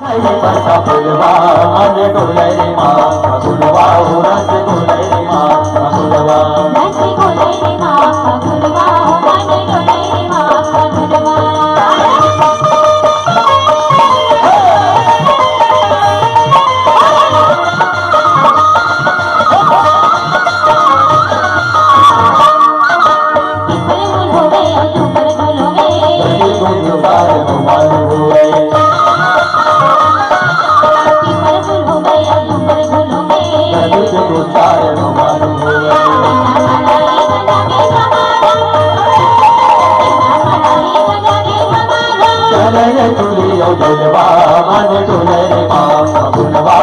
बरसा फुलवा मन डोले रे माँ फुलवा हो रस डोले रे माँ फुलवा रस डोले रे माँ फुलवा हो मन डोले रे माँ फुलवा जलवा मन डोले रे माँ फुलवा